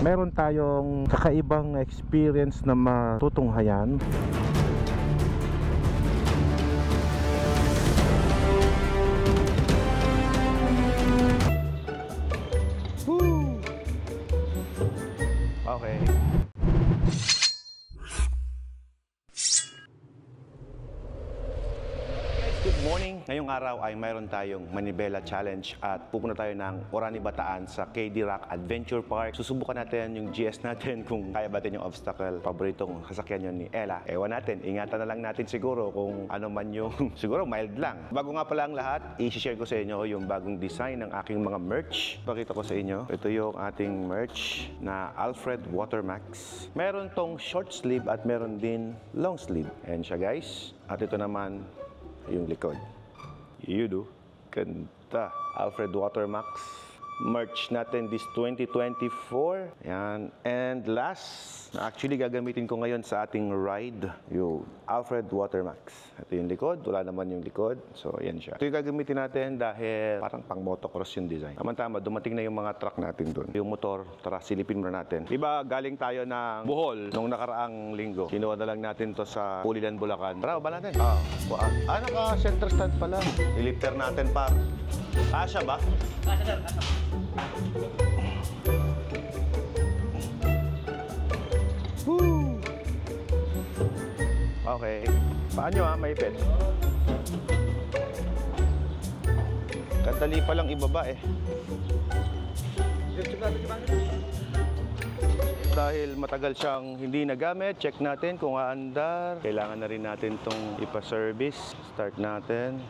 meron tayong kakaibang experience na matutunghayan. Woo! Okay. Good morning! Ngayong araw ay mayroon tayong Manibela Challenge at pupunta tayo ng Orani, Bataan sa KD Rock Adventure Park. Susubukan natin yung GS natin kung kaya ba natin yung obstacle. Paboritong sasakyan yun ni Ella. Ewan natin, ingatan na lang natin siguro kung ano man yung siguro mild lang. Bago nga pala ang lahat, i-share ko sa inyo yung bagong design ng aking mga merch. Pakita ko sa inyo. Ito yung ating merch na Alfred Watermax. Meron tong short sleeve at meron din long sleeve. Ayan siya guys. At ito naman yung likod. You do. Ganda. Alfred Watermax. Merch natin this 2024. Yan. And last, actually gagamitin ko ngayon sa ating ride, yung Alfred Watermax. Ito yung likod. Wala naman yung likod. So, yan siya. Ito yung gagamitin natin dahil parang pang motocross yung design. Tama-tama, dumating na yung mga truck natin doon. Yung motor, tara, silipin muna natin. Diba, galing tayo ng Bohol nung nakaraang linggo. Kinuha na lang natin to sa Pulilan, Bulacan. Tara, ba natin? Naka-center stand pala. Ilifter natin, par. Kasya ba? Kasya, sir. Kasya. Woo! Okay. Paano maipit? Kadali pa lang ibaba eh. Dahil matagal siyang hindi nagamit, check natin kung aandar. Kailangan na rin natin itong ipa-service. Start natin.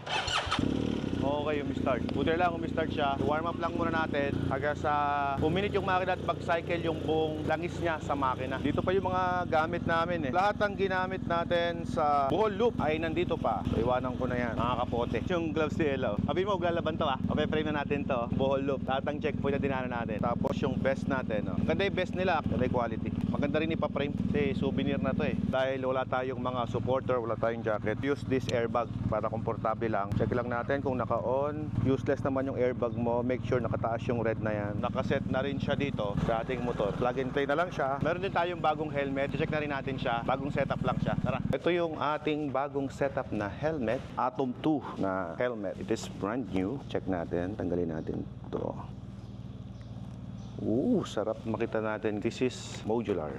Okay, umi-start. Buti lang umi-start siya. Warm up lang muna natin. Hanggang sa uminit yung makina at mag-cycle yung buong langis niya sa makina. Dito pa yung mga gamit namin eh. Lahat ng ginamit natin sa Bohol Loop ay nandito pa. So, iwanan ko na yan. Mga kapote. Yung gloves ni Elo. Sabi mo, maglalaban to ah. Okay, frame na natin to. Bohol Loop. Lahat ng checkpoint na dinaanan natin. Tapos yung vest natin. Oh. Ganda yung vest nila. Ganda yung quality. Maganda rin ipa-frame. Kasi souvenir na to eh. Dahil wala tayong mga supporter, wala tayong jacket. Use this airbag para komportable lang. Check lang natin kung naka-on. Useless naman yung airbag mo. Make sure nakataas yung red na yan. Nakaset na rin siya dito sa ating motor. Plug and play na lang siya. Meron din tayong bagong helmet. Check na rin natin siya. Bagong setup lang siya. Tara. Ito yung ating bagong setup na helmet. Atom 2 na helmet. It is brand new. Check natin. Tanggalin natin ito. Sarap makita natin. This is modular.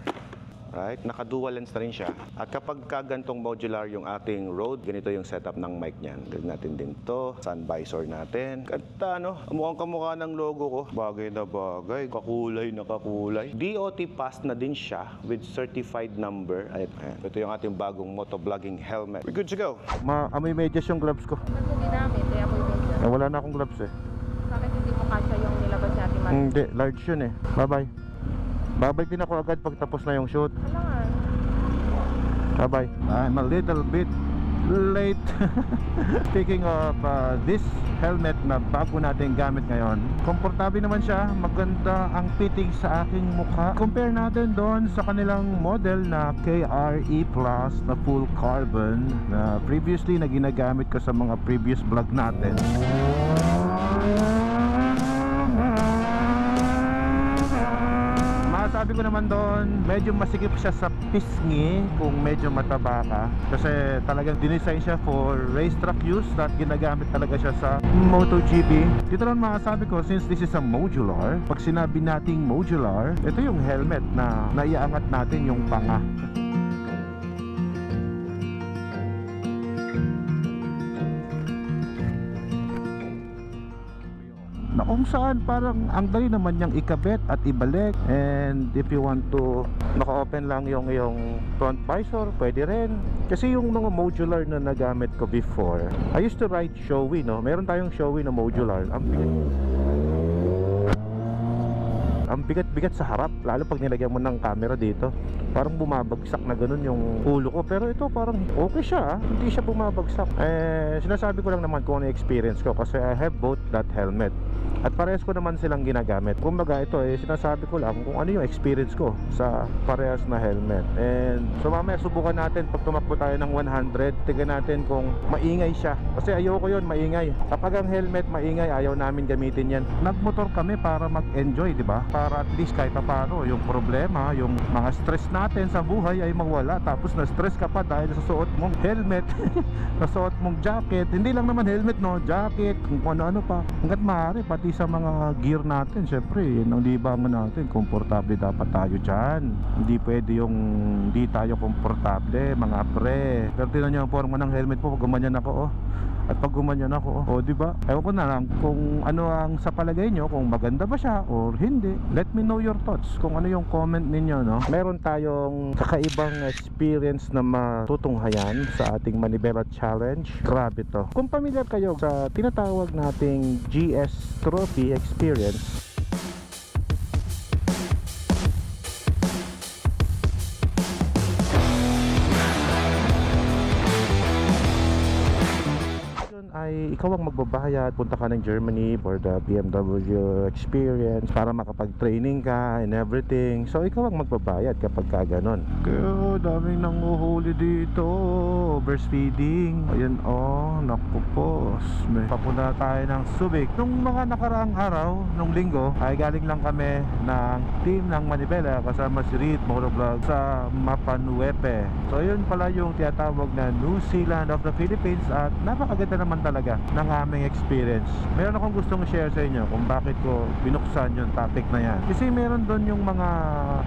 Right? Naka-dual lens na rin siya. At kapag kagantong modular yung ating Rode, ganito yung setup ng mic niyan. Gagawin natin din to. Sun visor natin. Ganda, no? Mukhang kamukha ng logo ko. Bagay na bagay. Kakulay na kakulay. DOT pass na din siya with certified number. Ayan. Ito yung ating bagong motovlogging helmet. We're good to go. Amoy medyas yung gloves ko. Ba't mo ginamit? Kaya amoy medyas. Wala na akong gloves eh. Bakit hindi mo kasya yung nilabas ni Ate Mari? Hindi, large yun eh. Bye-bye. Babalik din ako agad pag tapos na yung shoot. Kailangan. Bye-bye. I'm a little bit late. Speaking of this helmet na bago natin gamit ngayon, komportable naman siya. Maganda ang fitting sa aking mukha. Compare natin doon sa kanilang model na KRE Plus na full carbon na previously na ginagamit ko sa mga previous vlog natin. Sabi ko naman doon, medyo masikip siya sa pisngi kung medyo mataba ka. Kasi talagang dinesign siya for racetrack use at ginagamit talaga siya sa MotoGP. Dito lang masasabi ko, since this is a modular, pag sinabi nating modular, ito yung helmet na naiaangat natin yung panga. Na kung saan parang ang dali naman niyang ikabit at ibalik. And if you want to naka-open lang yung front visor, pwede rin. Kasi yung mga modular na nagamit ko before, I used to ride Shoei, no? Meron tayong Shoei na modular. Ang bigat-bigat sa harap, lalo pag nilagyan mo ng camera dito. Parang bumabagsak na ganun yung ulo ko. Pero ito parang okay siya, hindi siya bumabagsak. Sinasabi ko lang naman kung ano yung experience ko kasi I have both that helmet. At parehas ko naman silang ginagamit. Kumbaga ito sinasabi ko lang kung ano yung experience ko sa parehas na helmet. And so mamaya subukan natin pag tumakbo tayo ng 100, tingnan natin kung maingay siya. Kasi ayoko yun, maingay. Kapag ang helmet maingay, ayaw namin gamitin yan. Nagmotor kami para mag-enjoy, di ba? para at least kahit paano yung problema, yung mga stress natin sa buhay ay mawala. Tapos na-stress ka pa dahil sa suot mong helmet, nasuot mong jacket, hindi lang naman helmet no, jacket, kung ano-ano pa, hanggat maaari pati sa mga gear natin. Syempre yun ang libangan natin, komportable dapat tayo dyan. Hindi pwede yung hindi tayo komportable mga pre. Pero tinan nyo ang forma ng helmet po pag gumanyan ako oh. At pag gumanyan ako, oh, di ba? Ewan ko na lang kung ano ang sa palagay nyo, kung maganda ba siya or hindi. Let me know your thoughts, kung ano yung comment ninyo, no? Meron tayong kakaibang experience na matutunghayan sa ating Manibela Challenge. Grabe to. Kung familiar kayo sa tinatawag nating GS Trophy Experience, ay ikaw ang magbabayad, punta ka ng Germany for the BMW experience para makapag-training ka and everything. So ikaw ang magbabayad kapag ka ganon. Kaya daming nanguhuli dito, overspeeding. Ayan oh, naku po. May papunta tayo ng Subic. Nung mga nakaraang araw, nung linggo, ay galing lang kami ng team ng Manibela kasama si Reed Motovlog sa Mapanuepe. So yun pala yung tinatawag na New Zealand of the Philippines at napakaganda naman talaga ng aming experience. Meron akong gustong share sa inyo kung bakit ko binuksan yung topic na yan. Kasi meron doon yung mga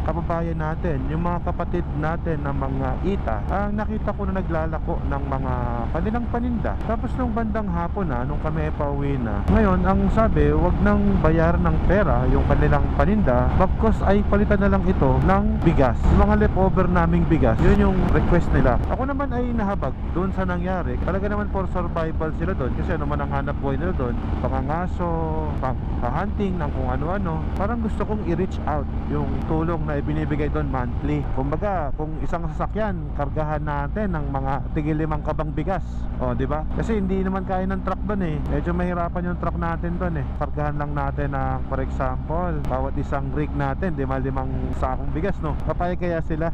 kababayan natin, yung mga kapatid natin na mga ita, ang nakita ko na naglalako ng mga kanilang paninda. Tapos nung bandang hapon na, nung kami pauwi na, ngayon ang sabi, wag nang bayar ng pera yung kanilang paninda, bagkos ay palitan na lang ito ng bigas. Yung mga leftover naming bigas, yun yung request nila. Ako naman ay nahabag doon sa nangyari. Talaga naman for survival sila doon kasi ano man ang hanap buhay nila doon, pangangaso, hunting ng kung ano-ano. Parang gusto kong i-reach out yung tulong na ibinibigay doon monthly. Kumbaga, kung isang sasakyan, kargahan natin ng mga tigil 5 kabang bigas. O, di ba? Kasi hindi naman kaya ng truck doon eh. Medyo mahirapan yung truck natin doon eh. Kargahan lang natin ng, for example, bawat isang rig natin, 5 sakong bigas, no? Papayag kaya sila?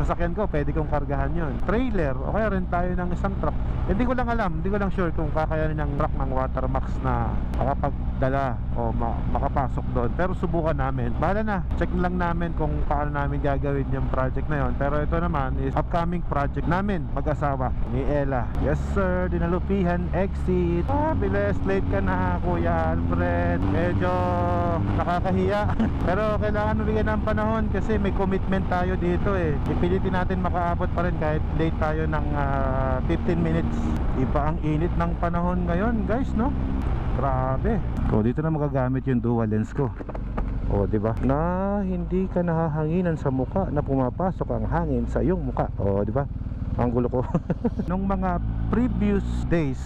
Sasakyan ko, pwede kong kargahan yun. Trailer, o kaya rin tayo ng isang truck. Hindi ko lang alam, hindi ko lang sure kung kakayanin ng truck ng Watermax na makapagdala o makapasok doon. Pero subukan namin. Bahala na, check lang namin kung paano namin gagawin yung project na yon. Pero ito naman is upcoming project namin, mag-asawa ni Ella. Yes sir, Dinalupihan exit. Bilis, late ka na Kuya Alfred. Medyo nakakahiya. Pero kailangan mabigyan ng panahon kasi may commitment tayo dito eh. Ipilitin natin makaabot pa rin kahit late tayo ng 15 minutes. Iba ang init ng panahon ngayon guys, no? Grabe. So dito na magagamit yung dual lens ko. O di ba? Na hindi ka nahahanginan sa muka na pumapasok ang hangin sa iyong muka. O di ba? Ang gulo ko. Nung mga previous days,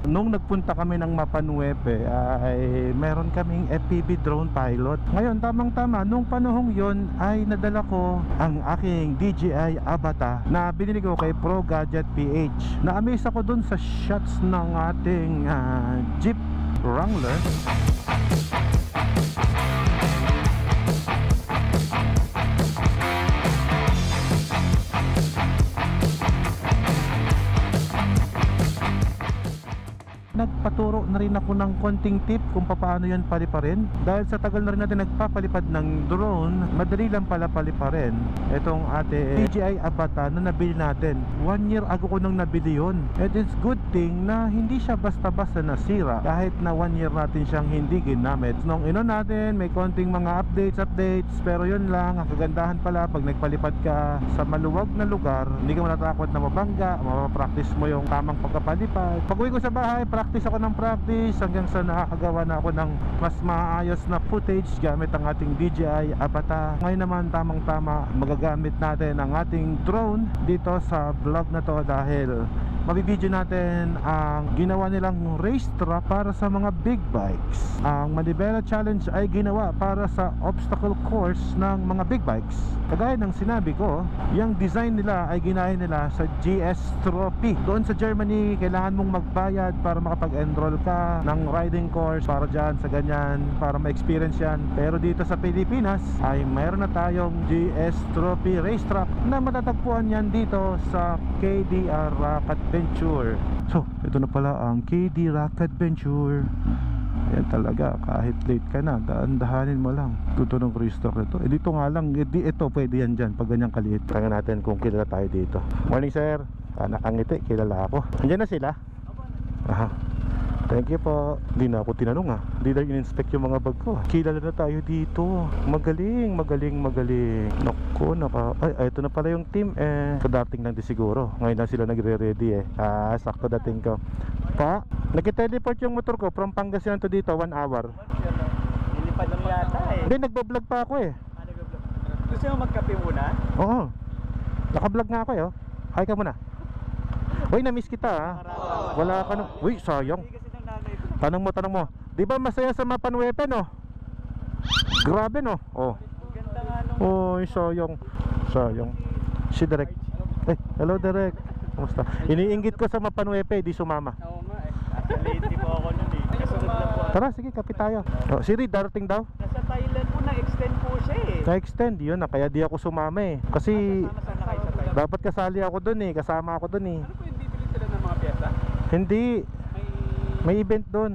nung nagpunta kami ng Mapanuepe, ay meron kaming FPV drone pilot. Ngayon, tamang-tama, nung panahong yon ay nadala ko ang aking DJI Avata na binili ko kay Pro Gadget PH. Na-amaze ako dun sa shots ng ating Jeep Wrangler. Nagpaturo na rin ako ng konting tip kung paano yan paliparin. Dahil sa tagal na rin natin nagpapalipad ng drone, madali lang pala paliparin itong ating DJI Avata na nabili natin. 1 year ago ko nang nabili yun. And it's good thing na hindi siya basta-basta nasira kahit na 1 year natin siyang hindi ginamit. Nung natin, may konting mga updates, pero yun lang, ang kagandahan pala pag nagpalipad ka sa maluwag na lugar, hindi ka matatakot na mabangga, mapapractice mo yung tamang pagkapalipad. Pag uwi ko sa bahay, practice ako ng practice hanggang sa nakakagawa na ako ng mas maayos na footage gamit ang ating DJI Avata. Ngayon naman tamang-tama magagamit natin ang ating drone dito sa vlog na to dahil mabibideo natin ang ginawa nilang racetrack para sa mga big bikes. Ang Manibela Challenge ay ginawa para sa obstacle course ng mga big bikes. Kagaya ng sinabi ko, yung design nila ay ginaya nila sa GS Trophy. Doon sa Germany, kailangan mong magbayad para makapag-enroll ka ng riding course para dyan sa ganyan, para ma-experience yan. Pero dito sa Pilipinas ay mayroon na tayong GS Trophy racetrack na matatagpuan yan dito sa KD Rock Adventure. So, ito na pala ang KD Rock Adventure. Yan talaga, kahit late ka na, dahan-dahanin mo lang. Tutunong restock nito. Eh dito nga lang, ito pwede yan dyan pag ganyang kaliit. Tingnan natin kung kilala tayo dito. Morning sir. Nakangiti, kilala ako. Andiyan na sila? Aha. Thank you po. Hindi na ako tinanong ha. Hindi na in-inspect yung mga bag ko. Kilala na tayo dito. Magaling. Naku, ay, ito na pala yung team eh. Kadating lang di siguro. Ngayon na sila nagre-ready eh. Sakto dating ko. Pa, nag-teleport yung motor ko from Pangasinan to dito, 1 hour. Nilipad mo yata eh. Hindi, nagbablog pa ako eh. Gusto mo magkape muna? Oo. Nakablog nga ako eh. Hi ka muna. Uy, na-miss kita ha. Wala ka nung... Uy, sayang. Tanong mo. Di ba masaya sa Mapanwepe no? Grabe no? Oh. Ganda nga nung... Uy, sayang. Si Direk. Hello Direk. Kumusta? Iniinggit ko sa Mapanwepe, di sumama. Oo nga eh. Actually, hindi po ako nun eh. Kasunod lang po. Tara, sige, kapit tayo. Si Reed, darating daw. Nasa Thailand po, na-extend po siya eh. Na-extend, yun na. Kaya di ako sumama eh. Kasi Sama-sama kayo sa Thailand. dapat kasali ako dun eh. Kasama ako dun eh. Ano po yung bibili sila ng mga pyesa? Hindi. May... May event dun.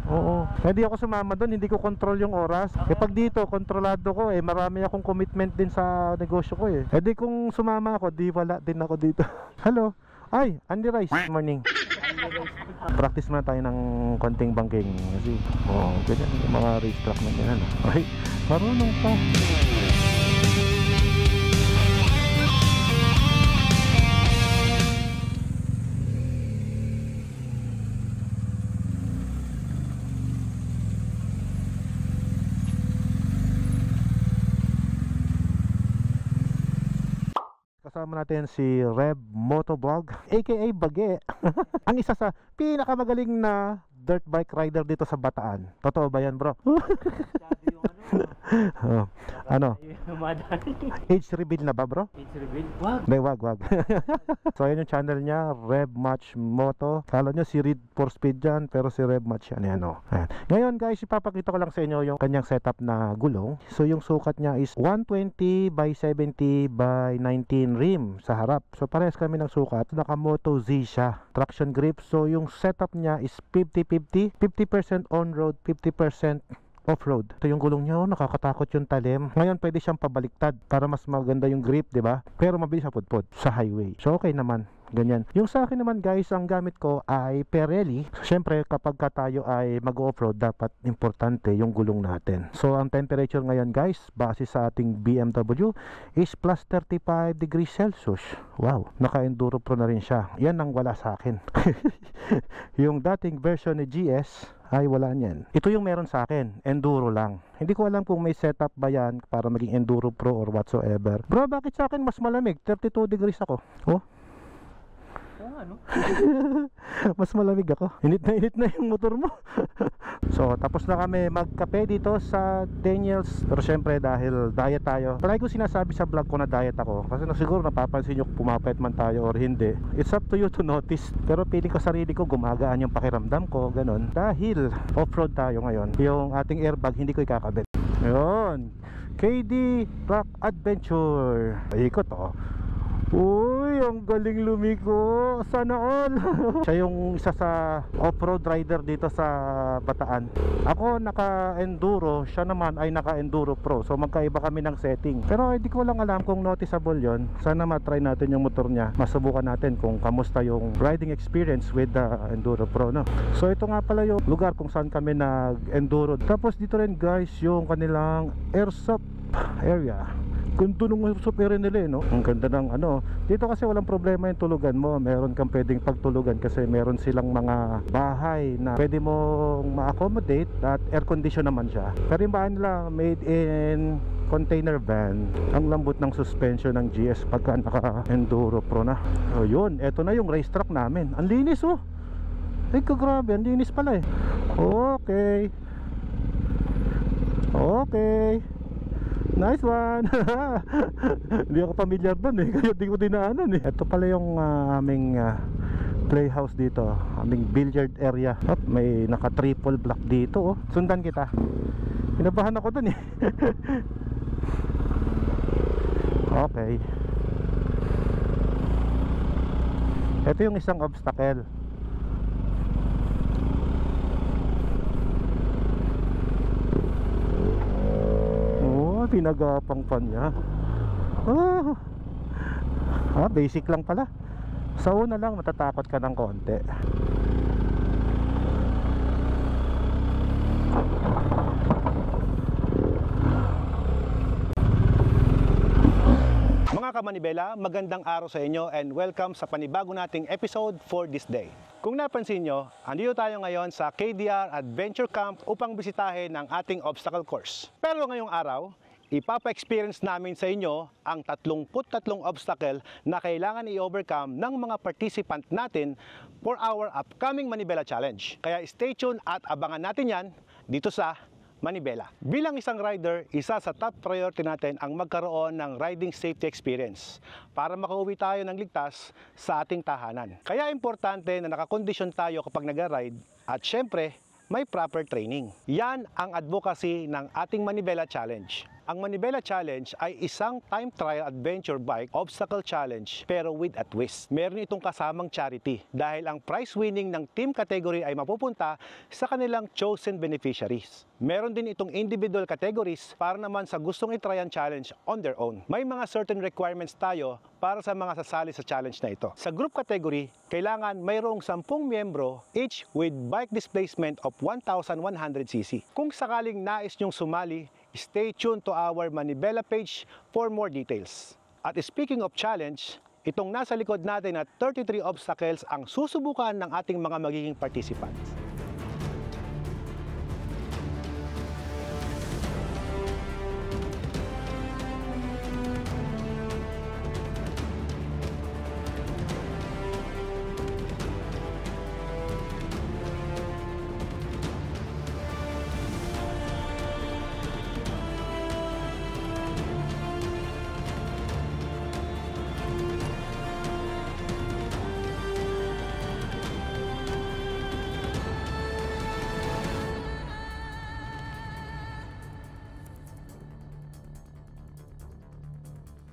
Oo. Hindi ako sumama doon, hindi ko control yung oras. Kapag dito, kontrolado ko eh. Marami akong commitment din sa negosyo ko eh. Di kung sumama ako, di wala din ako dito. Hello. Ay, Andy Rice. Morning. Practice muna tayo ng konting banking. Kasi, ganyan yung mga racetrack na ganyan. Ay, marunong pa. Kasama natin si Reb Motovlog aka Bage. Ang isa sa pinakamagaling na dirt bike rider dito sa Bataan. Totoo ba yan bro? Masyado yung ano. Ano? Madali. Age reveal na ba bro? Age reveal? Wag. Hindi, wag. So yun yung channel niya, Reb Match Moto. Kala nyo si Reed for Speed dyan, pero si Reb Match yan. Ayan. Ngayon guys, ipapakita ko lang sa inyo yung kanyang setup na gulong. So yung sukat niya is 120 by 70 by 19 rim sa harap. So parehas kami ng sukat. Naka-Moto Z siya. Traction grip. So yung setup niya is 50-50. 50% on-road, 50% off-road. Ito yung gulong niya, nakakatakot yung talim. Ngayon pwede siyang pabaliktad para mas maganda yung grip, 'di ba? Pero mabilis sa pudpud sa highway. So okay naman. Ganyan. Yung sa akin naman guys, ang gamit ko ay Pirelli. Siyempre kapag ka tayo ay mag-off-road, dapat importante yung gulong natin. So ang temperature ngayon guys, base sa ating BMW is plus 35 degrees Celsius. Wow, naka-Enduro Pro na rin siya. Yan ang wala sa akin. Yung dating version ni GS ay wala niyan. Ito yung meron sa akin, Enduro lang. Hindi ko alam kung may setup ba yan para maging Enduro Pro or whatsoever. Bro, bakit sa akin mas malamig? 32 degrees ako. Oh. Ano? Mas malamig ako. Init na yung motor mo. So tapos na kami magkape dito sa Daniels. Pero syempre dahil diet tayo, palagi ko sinasabi sa vlog ko na diet ako. Kasi siguro napapansin nyo kung pumapayat man tayo or hindi. It's up to you to notice. Pero piling ko sarili ko, gumagaan yung pakiramdam ko. Ganon. Dahil off-road tayo ngayon, yung ating airbag hindi ko ikakabit. Ayun, KD Rock Adventure. Ikot oh. Uy, ang galing lumiko. Sana all. Siya yung isa sa off-road rider dito sa Bataan. Ako naka-enduro, siya naman ay naka-enduro pro. So magkaiba kami ng setting. Pero hindi ko lang alam kung noticeable yon. Sana matry natin yung motor niya. Masubukan natin kung kamusta yung riding experience with the Enduro Pro, no? So ito nga pala yung lugar kung saan kami nag-enduro. Tapos dito rin guys yung kanilang airsoft area. Ganda ng super nila eh, no? Ang ganda ng ano. Dito kasi walang problema yung tulugan mo. Meron kang pwedeng pagtulugan kasi meron silang mga bahay na pwede mong ma-accommodate at air condition naman siya. Pero yung bahay nila made in container van. Ang lambot ng suspension ng GS pagka naka-Enduro Pro na. O yun, eto na yung racetrack namin. Ang linis oh. Ay kagrabe, ang linis pala eh. Okay. Nice one. Hindi ako familiar doon eh. Kaya di ko dinaanan eh. Ito pala yung aming playhouse dito. Aming billiard area. At may naka triple block dito oh. Sundan kita. Pinabahan ako doon eh. Okay. Ito yung isang obstacle. Pinagapang pa niya. Basic lang pala. Sa una lang matatakot ka ng konti. Mga kamanibela, magandang araw sa inyo and welcome sa panibago nating episode for this day. Kung napansin nyo, andito tayo ngayon sa KDR Adventure Camp upang bisitahin ang ating obstacle course. Pero ngayong araw, ipapa-experience namin sa inyo ang 33 obstacle na kailangan i-overcome ng mga participant natin for our upcoming Manibela Challenge. Kaya stay tuned at abangan natin yan dito sa Manibela. Bilang isang rider, isa sa top priority natin ang magkaroon ng riding safety experience para makauwi tayo ng ligtas sa ating tahanan. Kaya importante na nakakondisyon tayo kapag nag-ride at syempre, may proper training. Yan ang advocacy ng ating Manibela Challenge. Ang Manibela Challenge ay isang time trial adventure bike obstacle challenge pero with a twist. Meron itong kasamang charity dahil ang prize winning ng team category ay mapupunta sa kanilang chosen beneficiaries. Meron din itong individual categories para naman sa gustong itry ang challenge on their own. May mga certain requirements tayo para sa mga sasali sa challenge na ito. Sa group category, kailangan mayroong 10 miyembro each with bike displacement of 1,100cc. Kung sakaling nais nyong sumali, stay tuned to our Manibela page for more details. At speaking of challenge, itong nasa likod natin na 33 obstacles ang susubukan ng ating mga magiging participants.